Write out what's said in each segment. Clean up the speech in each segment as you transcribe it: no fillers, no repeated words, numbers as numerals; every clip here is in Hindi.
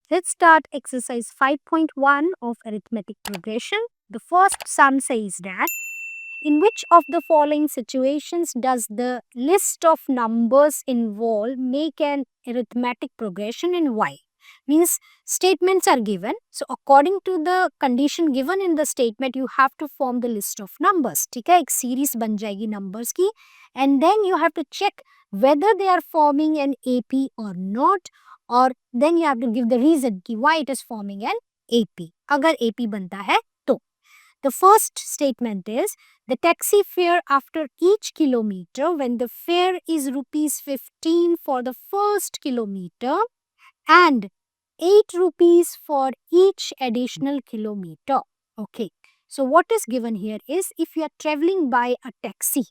Let's start exercise 5.1 of arithmetic progression. The first sum says that in which of the following situations does the list of numbers involved make an arithmetic progression in y? Means statements are given. So according to the condition given in the statement, you have to form the list of numbers. ठीक है, एक series बन जाएगी numbers की, and then you have to check whether they are forming an AP or not, or then you have to give the reason कि why it is forming an AP. अगर AP बनता है तो the first statement is the taxi fare after each kilometer when the fare is rupees 15 for the first kilometer and 8 rupees for each additional kilometer. Okay. So what is given here is if you are traveling by a taxi,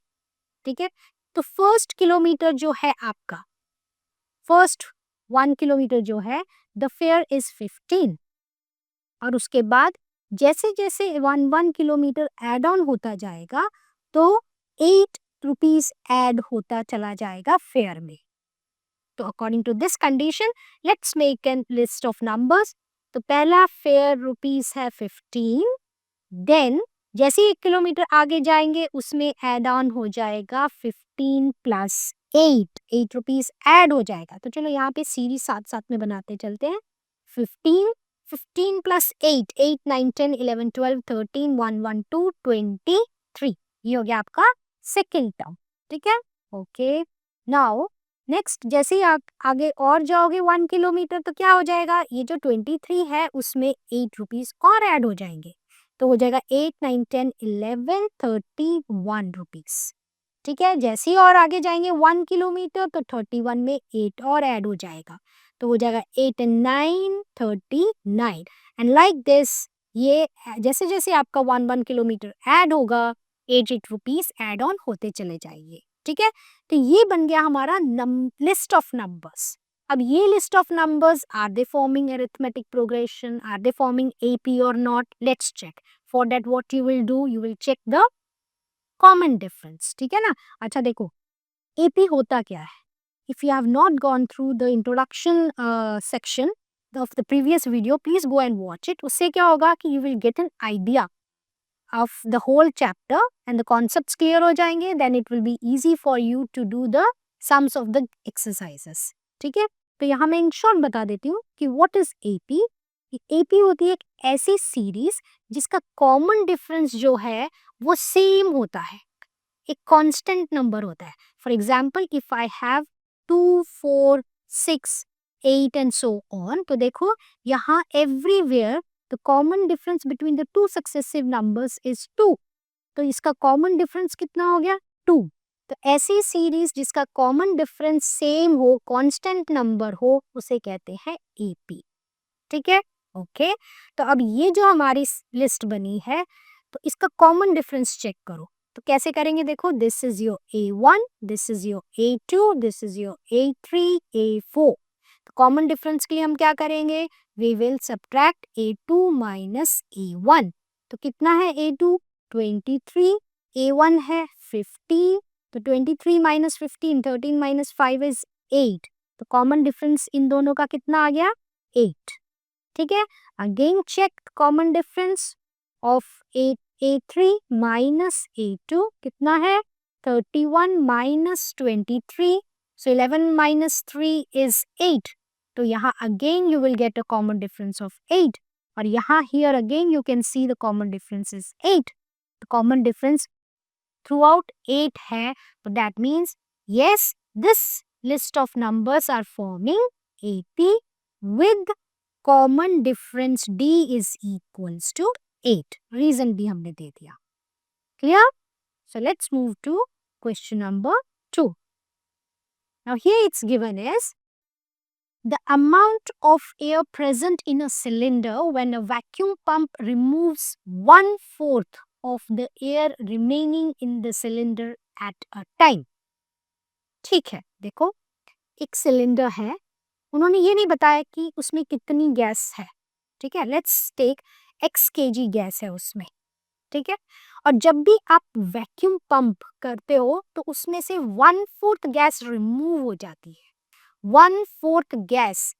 ठीक है, तो फर्स्ट किलोमीटर जो है आपका, फर्स्ट 1 किलोमीटर जो है, द फेयर इज 15 और उसके बाद जैसे जैसे 1 किलोमीटर एड ऑन होता जाएगा तो 8 रुपीज ऐड होता चला जाएगा फेयर में. तो according to this condition let's make an list of numbers. तो पहला फेयर रुपीज है 15, देन जैसे 1 किलोमीटर आगे जाएंगे उसमें एड ऑन हो जाएगा 15 प्लस 8 रुपीज ऐड हो जाएगा. तो चलो यहाँ पे सीरीज साथ साथ में बनाते चलते हैं. 15 प्लस 8 9 10 11 12 13 1 1 2 23. ये हो गया आपका सेकेंड टर्म. ठीक है, ओके. नाउ नेक्स्ट जैसे ही आप आगे और जाओगे 1 किलोमीटर तो क्या हो जाएगा, ये जो 23 है उसमें 8 रुपीज और ऐड हो जाएंगे. तो हो जाएगा 8 9 10 11 31 रुपीज. ठीक है, जैसे ही और आगे जाएंगे 1 किलोमीटर तो 31 में 8 और ऐड हो जाएगा. तो हो जाएगा 8 and 9 39. एंड लाइक दिस ये जैसे जैसे आपका 1 किलोमीटर ऐड होगा 8 रुपीज ऐड ऑन होते चले जाएंगे. ठीक है, तो ये बन गया हमारा लिस्ट ऑफ नंबर्स. अब ये list of numbers, are they forming arithmetic progression, are they forming AP और not? Let's check. For that what you will do, you will check the common difference. ठीक है ना. अच्छा देखो, AP होता क्या है? If you have not gone through the introduction section of the previous video, please go and watch it. उससे क्या होगा कि you will get an idea of the whole chapter and the concepts clear हो जाएंगे. Then it will be easy for you to do the sums of the exercises. ठीक है, तो यहाँ मैं इन शॉर्ट बता देती हूँ कि what is AP. AP होती है एक ऐसी सीरीज जिसका कॉमन डिफरेंस जो है वो सेम होता है, एक कांस्टेंट नंबर होता है. For example if I have 2 4 6 8 and so on, तो देखो यहाँ everywhere the common difference between the two successive numbers is 2. तो इसका कॉमन डिफरेंस कितना हो गया, 2. तो ऐसी सीरीज जिसका कॉमन डिफरेंस सेम हो, कांस्टेंट नंबर हो, उसे कहते हैं AP. ठीक है, ओके. तो अब ये जो हमारी लिस्ट बनी है तो इसका कॉमन डिफरेंस चेक करो. तो कैसे करेंगे, देखो this is your A1, this is your A2, this is your A3, A4. तो कॉमन डिफरेंस के लिए हम क्या करेंगे, we will subtract A2 minus A1. तो कितना है A2, 23, A1 है 15. तो 23 माइनस 15, 13 माइनस 5 इज 8. तो कॉमन डिफरेंस इन दोनों का कितना आ गया, 8. ठीक है, again check common difference of A3 minus A2 कितना है, 31 माइनस 23. So 11 minus 3 is 8. तो यहाँ again you will get a common difference of 8. और यहाँ here again you can see the common difference is 8. The common difference through out 8 है. तो that means yes, this list of numbers are forming AP with common difference D is equals to 8. Reason भी हमने दे दिया. Clear? So let's move to question number 2. Now here it's given as the amount of air present in a cylinder when a vacuum pump removes 1/4 of the air remaining in the cylinder at a time. ठीक है, देखो एक सिलेंडर है, उन्होंने ये नहीं बताया कि उसमें कितनी गैस है. ठीक है, let's take x kg gas है उसमें. ठीक है, और जब भी आप वैक्यूम पंप करते हो तो उसमें से 1/4 गैस रिमूव हो जाती है. 1/4 गैस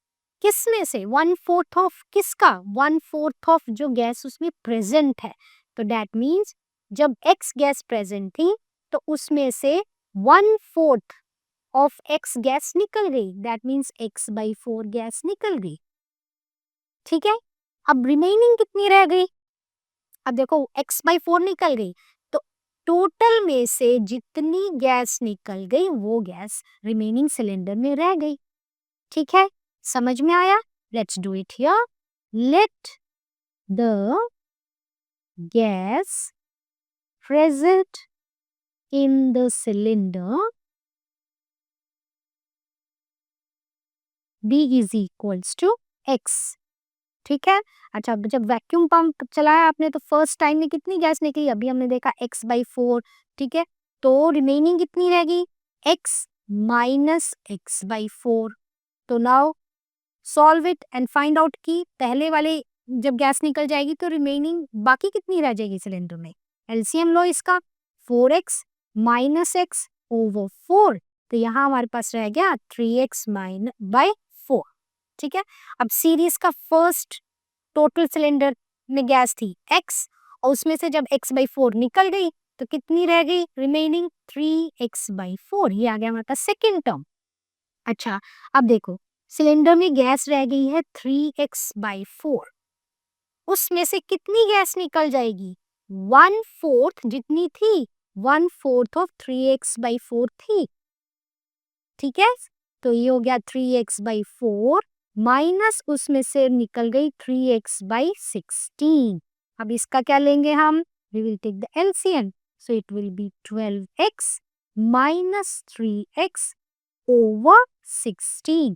किस में से 1/4 ऑफ किसका 1/4 ऑफ जो गैस उसमें प्रेजेंट है। तो दैट मीन्स जब x गैस प्रेजेंट थी तो उसमें से 1/4 ऑफ x गैस निकल गई, दैट मीन्स x/4 गैस निकल गई। ठीक है, अब रिमेनिंग कितनी रह गई? अब देखो x/4 निकल गई तो टोटल में से जितनी गैस निकल गई वो गैस रिमेनिंग सिलेंडर में रह गई। ठीक है, समझ में आया? Let's do it here. Let the gas present in the cylinder B is equals to x। ठीक है, अच्छा अब जब वैक्यूम पंप चलाया आपने तो फर्स्ट टाइम में कितनी गैस निकली? अभी हमने देखा x/4। ठीक है, तो रिमेनिंग कितनी रहेगी? x minus x/4। तो now solve it and find out की पहले वाले जब गैस निकल जाएगी तो रिमेनिंग बाकी कितनी रह जाएगी सिलेंडर में। एलसीएम लो इसका, 4x माइनस एक्स ओवर 4, तो यहाँ हमारे पास रह गया 3x बाय 4। ठीक है, अब सीरीज का फर्स्ट टोटल सिलेंडर में गैस थी x और उसमें से जब x/4 निकल गई तो कितनी रह गई रिमेनिंग? 3x/4। ये आ गया हमारे पास सेकेंड टर्म। अच्छा अब देखो सिलेंडर में गैस रह गई है 3x/4, उसमें से कितनी गैस निकल जाएगी? 1/4 जितनी थी, 1/4 ऑफ 3x/4 थी। ठीक है, तो ये हो गया 3x/4 माइनस उसमें से निकल गई 3x/16। अब इसका क्या लेंगे हम? We will take the LCM, so it will be 12x minus 3x over 16.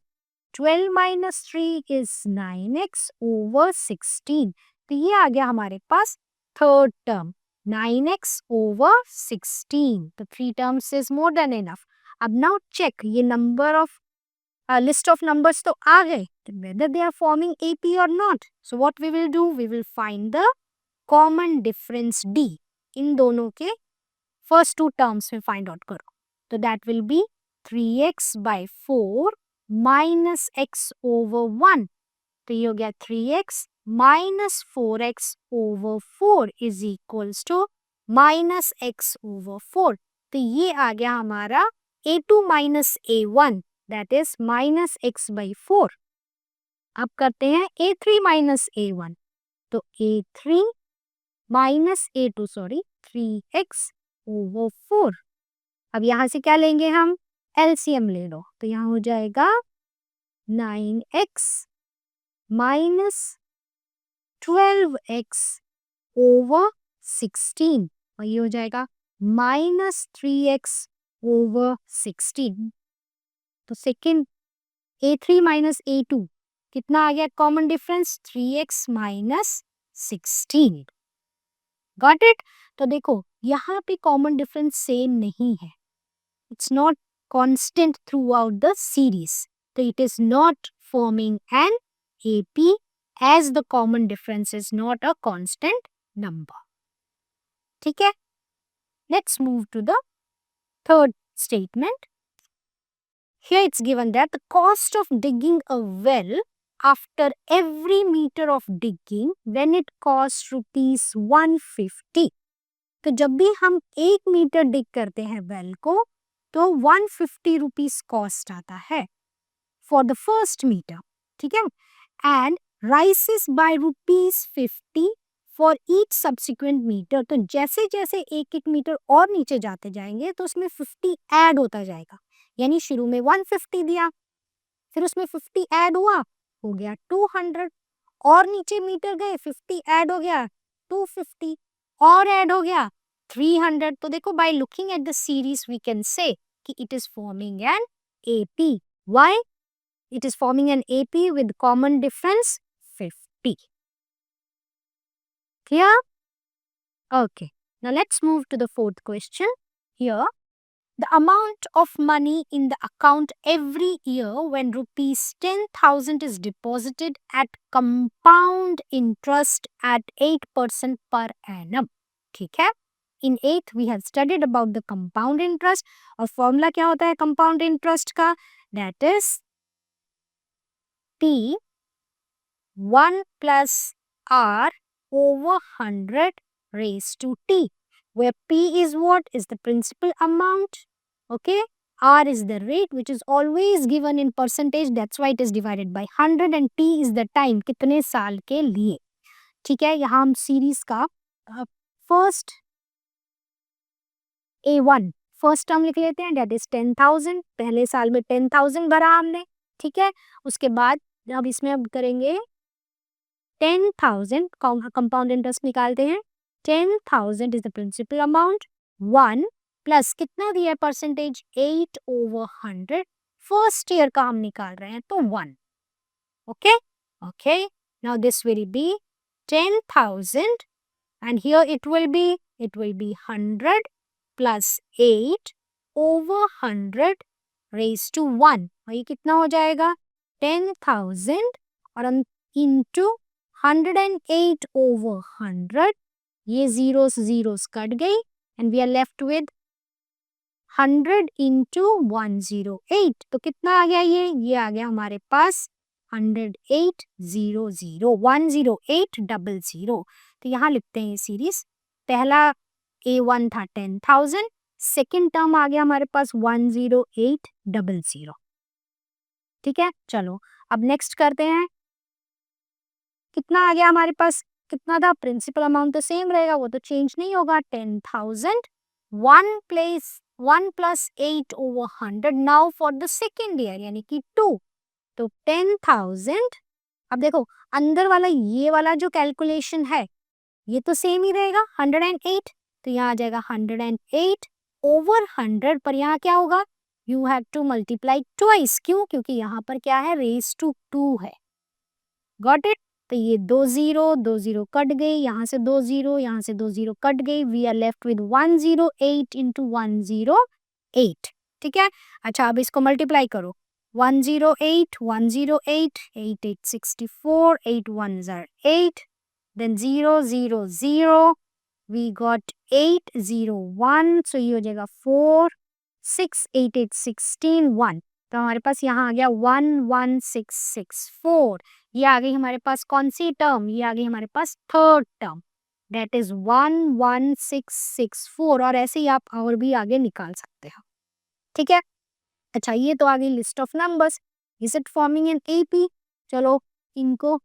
12 minus 3 is 9x over 16. तो ये आ गया हमारे पास थर्ड टर्म 9x over 16. तो 3 terms is more than enough. अब now check ये number of list of numbers तो आ गए, whether they are forming AP or not. So what we will do? We will find the common difference D. इन दोनों के first two terms में find out करो। तो that will be 3x/4 minus x over 1। तो ये हो गया 3x minus 4x over 4 is equals to minus x over 4। तो ये आ गया हमारा a2 minus a1, that is minus x/4। अब करते हैं a3 माइनस a1, तो a3 minus a2 sorry 3x over 4। अब यहाँ से क्या लेंगे हम? एलसीएम ले लो, तो यहाँ हो जाएगा 9x माइनस 12x ओवर 16 और ये हो जाएगा माइनस 3x ओवर 16। तो सेकेंड a3 माइनस a2 कितना आ गया common difference? 3x minus 16। Got it? तो देखो यहाँ पे कॉमन डिफरेंस सेम नहीं है, it's not constant throughout the series. So it is not forming an AP as the common difference is not a constant number. ठीक है? Let's move to the third statement. Here it's given that the cost of digging a well after every meter of digging when it costs rupees 150. तो जब भी हम 1 मीटर डिग करते हैं वेल को तो 150 रुपीज कॉस्ट आता है फॉर द फर्स्ट मीटर। ठीक है, and rises by ₹50 for each subsequent metre. तो जैसे जैसे एक एक मीटर और नीचे जाते जाएंगे तो उसमें 50 ऐड होता जाएगा, यानी शुरू में 150 दिया, फिर उसमें 50 ऐड हुआ, हो गया 200, और नीचे मीटर गए 50 ऐड हो गया 250, और ऐड हो गया 300। तो देखो by looking at the series we can say कि it is forming an AP। Why? It is forming an AP with common difference 50। Clear? Okay, now let's move to the fourth question. Here the amount of money in the account every year when rupees 10,000 is deposited at compound interest at 8% per annum. ठीक है, in 8th we have studied about the compound interest और फॉर्मूला क्या होता है compound interest का? That is T 1 plus R over 100 raised to T, where P is what? Is the principal amount. Okay. R is the rate which is always given in percentage, that's why it is divided by 100, and T is the time, कितने साल के लिए. ठीक है, यहाँ हम सीरीज का फर्स्ट A1 फर्स्ट टर्म लिख लेते हैं, डेट इज 10,000. पहले साल में 10,000 भरा हमने. ठीक है, उसके बाद अब इसमें अब करेंगे 10,000, कंपाउंड इंटरेस्ट निकालते हैं. 10,000 is the principal amount. 1 plus कितना दिया है परसेंटेज? 8/100. फर्स्ट ईयर का हम निकाल रहे हैं तो 1. Okay okay, now this will be 10,000 and here it will be 100 plus 8/100 raised to 1. और ये कितना हो जाएगा? 10,000 और into 108/100. ये zeros कट गई and we are left with 100 into 108. तो कितना आ गया ये आ गया हमारे पास 10800. तो यहाँ लिखते हैं ये सीरीज. पहला A1 था 10,000, सेकेंड टर्म आ गया हमारे पास 10800. ठीक है, चलो अब नेक्स्ट करते हैं. कितना आ गया हमारे पास? कितना था? प्रिंसिपल अमाउंट तो सेम रहेगा, वो तो चेंज नहीं होगा. 10,000 1 plus 8/100. Now for the second year यानी कि 2. तो 10,000, अब देखो अंदर वाला ये वाला जो कैलकुलेशन है ये तो सेम ही रहेगा 108. तो यहाँ आ जाएगा 108/100, पर यहाँ क्या होगा? You have to multiply twice. क्यों? क्योंकि यहाँ पर क्या है? रेज टू 2 है. Got it? तो ये 2 0 कट गई, यहाँ से 2 0, यहाँ से 2 0 कट गई. We are left with 108 into 108. ठीक है, अच्छा अब इसको मल्टीप्लाई करो. 108, 108, 8 8 64, 8 1s are 8, then 0 0 0, we got 8 0 1, so ये हो जाएगा 4 6 8 8 16 1. तो हमारे पास यहाँ आ गया 11664. ये आ गई हमारे पास कौन सी टर्म? ये आ गई हमारे पास थर्ड टर्म, दैट इज 11664. और ऐसे ही आप और भी आगे निकाल सकते हो. ठीक है, अच्छा ये तो आ गई list of numbers. Is it forming an AP? चलो इनको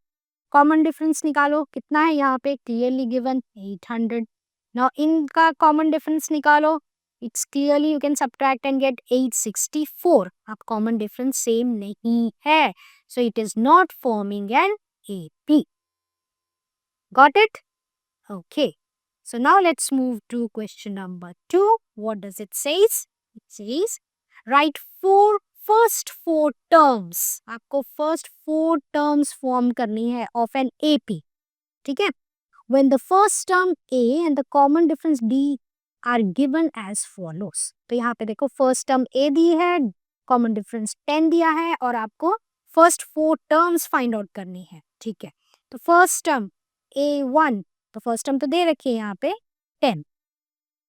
कॉमन डिफरेंस निकालो. कितना है यहाँ पे? Clearly given 800. नाउ इनका कॉमन डिफरेंस निकालो. It's clearly you can subtract and get 864. अब कॉमन डिफरेंस सेम नहीं है, so it is not forming an AP. Got it? Okay. So now let's move to question number 2. What does it says? It says write first four terms. आपको first 4 terms form करनी है of an AP. ठीक है? When the first term A and the common difference D are given as follows. तो यहाँ पे देखो first term A दी है, common difference 10 दिया है और आपको फर्स्ट 4 टर्म्स फाइंड आउट करनी है. ठीक है, तो फर्स्ट टर्म A1, तो फर्स्ट टर्म तो दे रखी है यहाँ पे 10.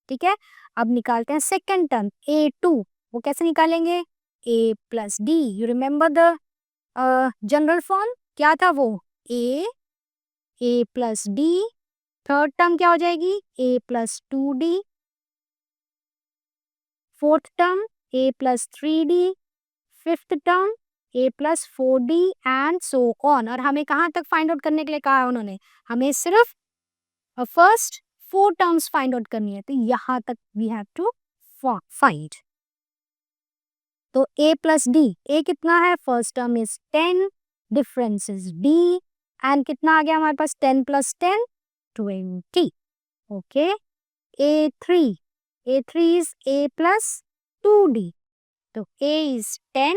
ठीक है, अब निकालते हैं सेकेंड टर्म A2. वो कैसे निकालेंगे? A plus D. You remember the general form क्या था? वो A plus D. Third term क्या हो जाएगी? A plus 2D. Fourth term A plus 3D. Fifth term A plus 4D and so on. और हमें कहाँ तक फाइंड आउट करने के लिए कहा है उन्होंने? हमें सिर्फ फर्स्ट 4 टर्म्स फाइंड आउट करनी है, तो यहाँ तक वी हैव टू फाइंड. तो A plus D. A कितना है? First term is 10, difference is D, and कितना आ गया हमारे पास? 10 plus 10 20. Okay, A3 is A plus 2D. तो A is 10,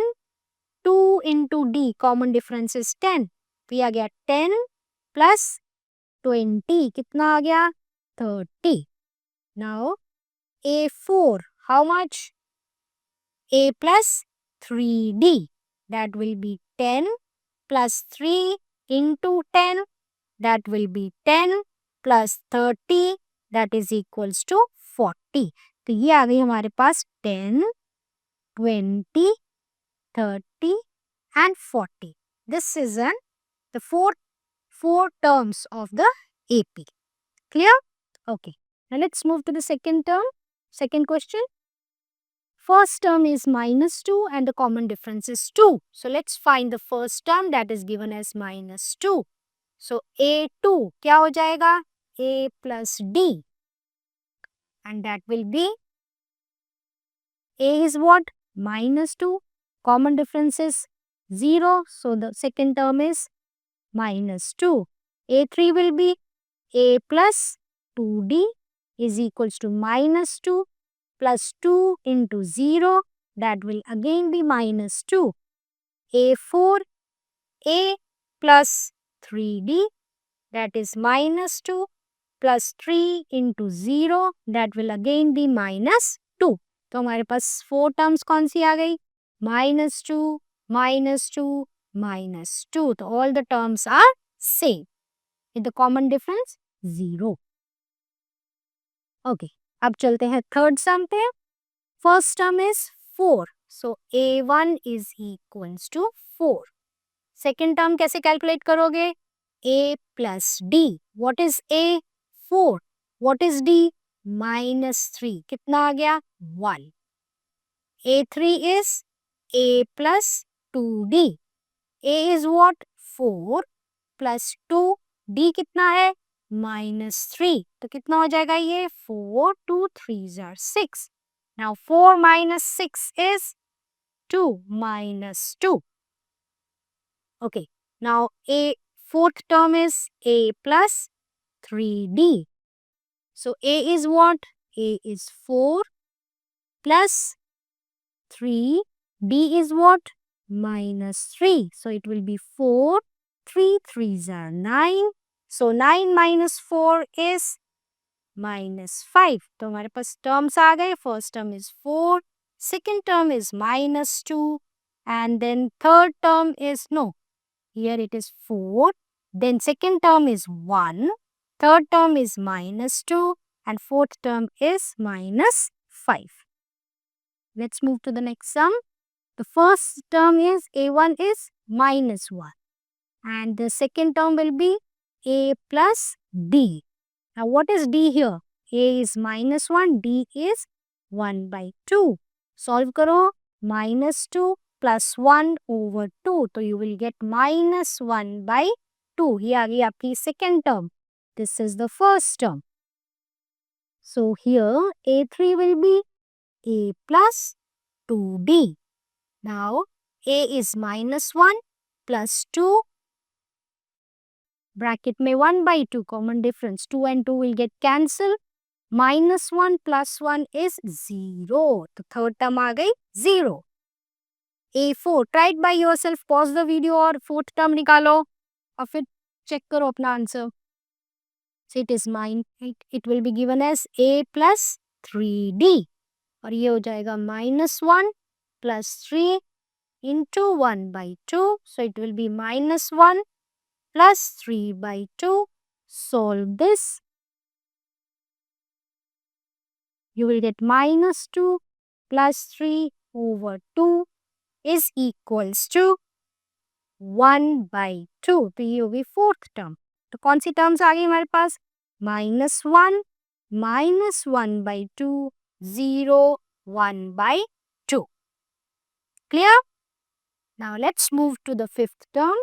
2 into D, common difference is 10. तो ये आ गया 10 plus 20, कितना आ गया? 30. Now A4, how much? A plus 3D, that will be 10 plus 3 into 10, that will be 10 plus 30, that is equals to 40. तो ये आ गई हमारे पास 10, 20, 30 and 40. This is the four terms of the AP. Clear? Okay. Now let's move to the second term. Second question. First term is minus 2 and the common difference is 2. So let's find the first term that is given as minus 2. So A2 क्या हो जाएगा? A plus D. And that will be A is what? Minus 2. Common difference is 0. So the second term is minus 2. A3 will be A plus 2D is equals to minus 2 plus 2 into 0. That will again be minus 2. A4 A plus 3D, that is minus 2 plus 3 into 0, that will again be minus 2. तो हमारे पास 4 टर्म्स कौन सी आ गई? minus 2, minus 2, minus 2. तो all the terms are same. With the common difference 0. Okay. अब चलते हैं थर्ड सम पे. First term is 4. So A1 is equals to 4. Second term कैसे calculate करोगे? A plus D. What is A? 4. What is D? Minus 3. कितना आ गया? 1. A3 is A plus 2D. A is what? 4 plus 2. D कितना है? Minus 3. तो कितना हो जाएगा ये? 4, 2, 3s are 6. Now 4 minus 6 is 2 minus 2. Okay. Now fourth term is A plus 3D. So A is what? A is 4 plus 3. D is what? Minus 3. So it will be 4. 3 3s are 9. So 9 minus 4 is minus 5. तो हमारे पास terms आ गए. First term is 4. Second term is minus 2. And then third term is no. Here it is 4. Then second term is 1. Third term is minus 2. And fourth term is minus 5. Let's move to the next sum. The first term is A1 is minus 1. And the second term will be A plus D. Now what is D here? A is minus 1. D is 1 by 2. Solve karo. Minus 2 plus 1 over 2. So you will get minus 1 by 2. ये आ गई आपकी second term. This is the first term. So here A3 will be A plus 2D. Now A is minus 1 plus 2. Bracket में 1 by 2 common difference. 2 and 2 will get cancelled. Minus 1 plus 1 is 0. तो third term आ गई 0. A4. Try it by yourself. Pause the video और fourth term निकालो और फिर check करो अपना answer. So it is mine. It will be given as A plus 3D. और ये हो जाएगा minus 1 plus 3 into 1 by 2. So it will be minus 1 plus 3 by 2. Solve this. You will get minus 2 plus 3 over 2 is equals to 1 by 2. तो ये होगी fourth term. तो कौन सी terms आ गई हमारे पास? minus 1, minus 1 by 2, 0, 1 by 2. Clear? Now let's move to the fifth term.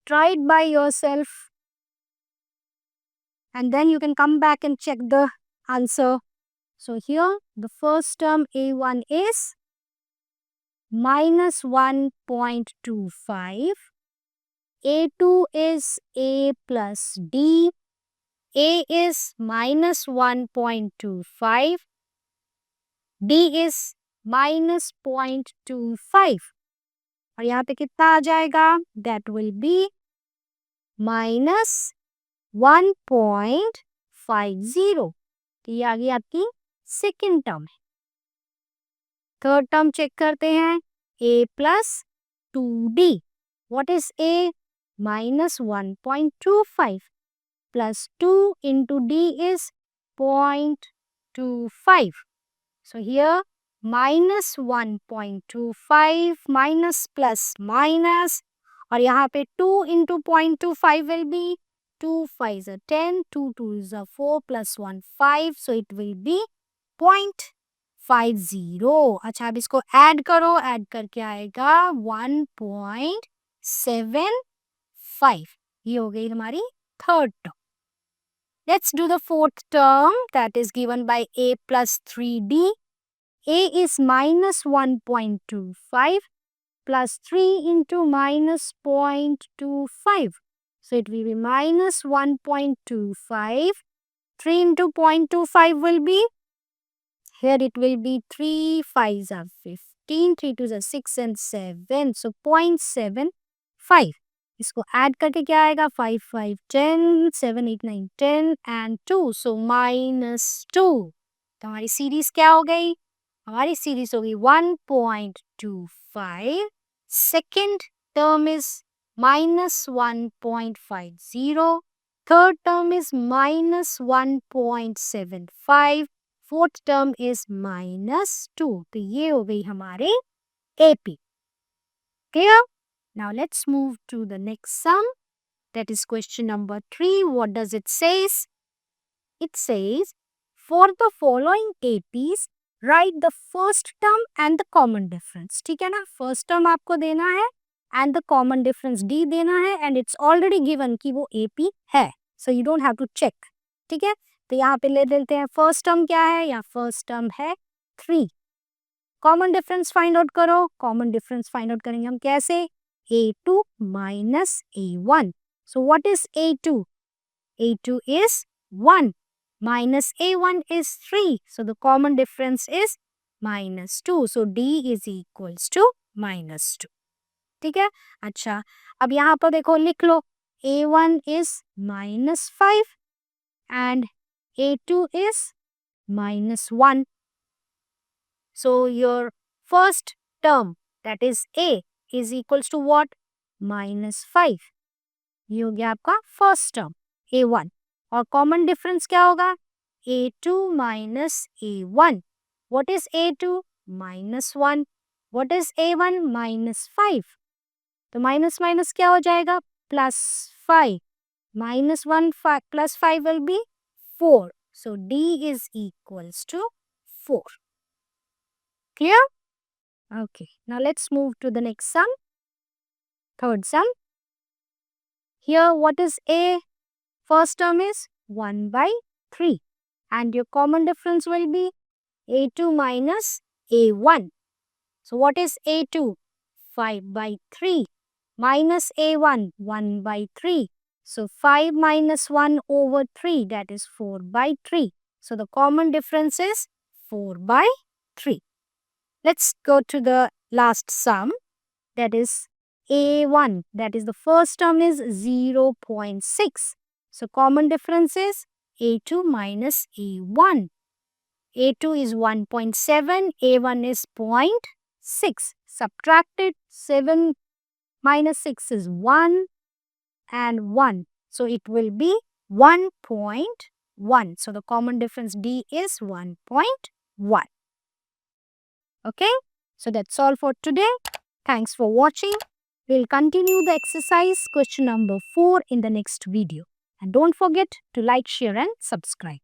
Try it by yourself. And then you can come back and check the answer. So here the first term A1 is minus 1.25. A2 is A plus D. A is minus 1.25. D is minus 0.25. और यहाँ पे कितना आ जाएगा? That will be minus 1.50. तो ये आ गई आपकी सेकेंड टर्म है. थर्ड टर्म चेक करते हैं. A plus 2D. What is A? Minus 1.25 plus 2 into D is 0.25. So here minus 1.25 minus plus minus और यहाँ पे 2 into 0.25 will be 2 5s are 10, 2 2s are 4 plus 1 5, so it will be 0.50. अच्छा अब इसको ऐड करो, ऐड करके आएगा 1.75. ये हो गई हमारी third term. Let's do the fourth term, that is given by a plus 3d. A is minus 1.25 plus 3 into minus 0.25. So it will be minus 1.25. 3 into 0.25 will be, here it will be 3 5s are 15, 3 2s are 6 and 7. So 0.75. इसको ऐड करके क्या आएगा 5 5 10, 7 8 9 10 and 2. So minus 2. तो हमारी सीरीज क्या हो गई? हमारी सीरीज होगी 1.25. Second term is minus 1.50. Third term is minus 1.75. Fourth term is minus 2. तो ये हो गई हमारे AP. Clear? Now let's move to the next sum. That is question number 3. What does it says? It says, for the following APs, write the first term and the common difference. ठीक है ना? First term आपको देना है and the common difference D देना है and it's already given कि वो AP है. So you don't have to check. ठीक है? तो यहाँ पे ले लेते हैं फर्स्ट टर्म क्या है? यहाँ फर्स्ट टर्म है 3. कॉमन डिफरेंस फाइंड आउट करो. कॉमन डिफरेंस फाइंड आउट करेंगे हम कैसे? A2 minus A1. So what is A2? A2 is 1 minus A1 is 3. So the common difference is minus 2. So D is equals to minus 2. ठीक है? अच्छा अब यहाँ पर देखो लिख लो A1 is minus 5 and A2 is minus 1. So your first term, that is A, is equals to what? Minus 5. ये हो गया आपका फर्स्ट टर्म A1. और कॉमन डिफरेंस क्या होगा? A2 minus A1. What is A2? Minus 1. What is A1? Minus 5. तो माइनस माइनस क्या हो जाएगा? Plus 5. Minus 1 plus 5 will be 4. So D is equals to 4. Clear? Okay. Now let's move to the next sum. Third sum. Here what is A? First term is 1 by 3. And your common difference will be A2 minus A1. So what is A2? 5 by 3. Minus A1, 1 by 3. So 5 minus 1 over 3, that is 4 by 3. So the common difference is 4 by 3. Let's go to the last sum, that is A1, that is the first term is 0.6. So common difference is A2 minus A1. A2 is 1.7, A1 is 0.6. Subtracted 7 minus 6 is 1 and 1. So it will be 1.1. So the common difference D is 1.1. Okay. So that's all for today. Thanks for watching. We'll continue the exercise question number 4 in the next video. And don't forget to like, share and subscribe.